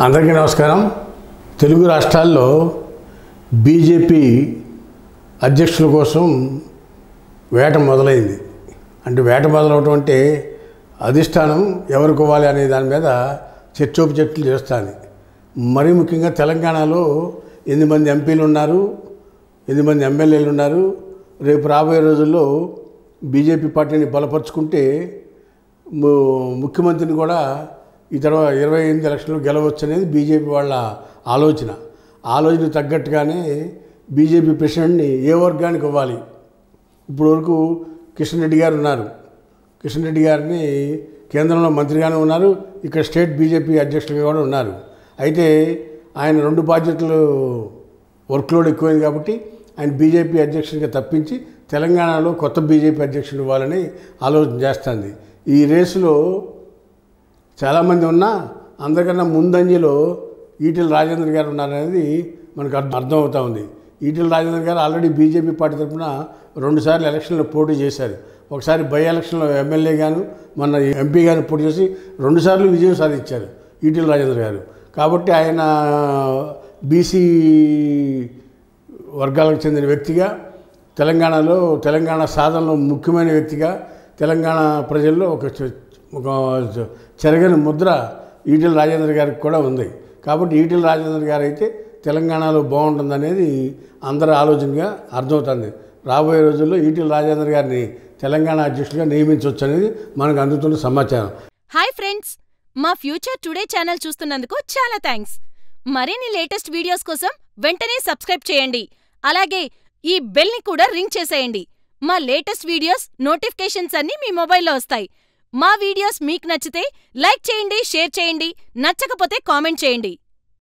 అందరికీ నమస్కారం. తెలుగు రాష్ట్రాల్లో బీజేపీ అధ్యక్షుల కోసం వేట మొదలైంది. అంటే వేట మొదలవటం అంటే అధిష్టానం ఎవరికి ఇవ్వాలి అనే దాని మీద చర్చోపచర్చలు చేస్తుంది. మరీ ముఖ్యంగా తెలంగాణలో 8 మంది ఎంపీలు ఉన్నారు, 8 మంది ఎమ్మెల్యేలు ఉన్నారు. రేపు రాబోయే రోజుల్లో బీజేపీ పార్టీని బలపరుచుకుంటే ముఖ్యమంత్రిని కూడా ఈ తర్వాత 28 ఎలక్షన్లు గెలవచ్చు అనేది బీజేపీ వాళ్ళ ఆలోచన తగ్గట్టుగానే బీజేపీ ప్రెసిడెంట్ని ఏ వర్గానికి ఇవ్వాలి. ఇప్పుడు వరకు కిషన్ రెడ్డి గారు ఉన్నారు. కిషన్ రెడ్డి గారిని కేంద్రంలో మంత్రిగానే ఉన్నారు, ఇక్కడ స్టేట్ బీజేపీ అధ్యక్షులుగా కూడా ఉన్నారు. అయితే ఆయన 2 బాధ్యతలు వర్క్లోడ్ ఎక్కువైంది కాబట్టి ఆయన బీజేపీ అధ్యక్షుడిగా తప్పించి తెలంగాణలో కొత్త బీజేపీ అధ్యక్షుడు ఇవ్వాలని ఆలోచన చేస్తుంది. ఈ రేసులో చాలామంది ఉన్నా అందరికన్నా ముందంజలో ఈటెల రాజేందర్ గారు ఉన్నారనేది మనకు అర్థమవుతూ ఉంది. ఈటెల రాజేందర్ గారు ఆల్రెడీ బీజేపీ పార్టీ తరఫున 2 సార్లు ఎలక్షన్లో పోటీ చేశారు. ఒకసారి బై ఎలక్షన్లో ఎమ్మెల్యే గాను మొన్న ఎంపీ గాను పోటీ చేసి 2 సార్లు విజయం సాధించారు ఈటెల రాజేందర్ గారు. కాబట్టి ఆయన బీసీ వర్గాలకు చెందిన వ్యక్తిగా తెలంగాణలో తెలంగాణ సాధనలో ముఖ్యమైన వ్యక్తిగా తెలంగాణ ప్రజల్లో ఒక చెరగని ముద్ర ఈటెల రాజేందర్ గారికి కూడా ఉంది. కాబట్టి ఈటెల రాజేందర్ గారు అయితే తెలంగాణలో బాగుంటుందనేది అందరి ఆలోచనగా అర్థమవుతుంది. రాబోయే రోజుల్లో ఈటెల రాజేందర్ గారిని తెలంగాణ అధ్యక్షుడిగా నియమించవచ్చు అనేది మనకు అందుతున్న సమాచారం. హాయ్ ఫ్రెండ్స్, మా ఫ్యూచర్ టుడే ఛానల్ చూస్తున్నందుకు చాలా థ్యాంక్స్. మరిన్ని లేటెస్ట్ వీడియోస్ కోసం వెంటనే సబ్స్క్రైబ్ చేయండి. అలాగే ఈ బెల్ని కూడా రింగ్ చేసేయండి. మా లేటెస్ట్ వీడియోస్ నోటిఫికేషన్స్ అన్నీ మీ మొబైల్లో వస్తాయి. మా వీడియోస్ మీకు నచ్చితే లైక్ చేయండి, షేర్ చేయండి, నచ్చకపోతే కామెంట్ చేయండి.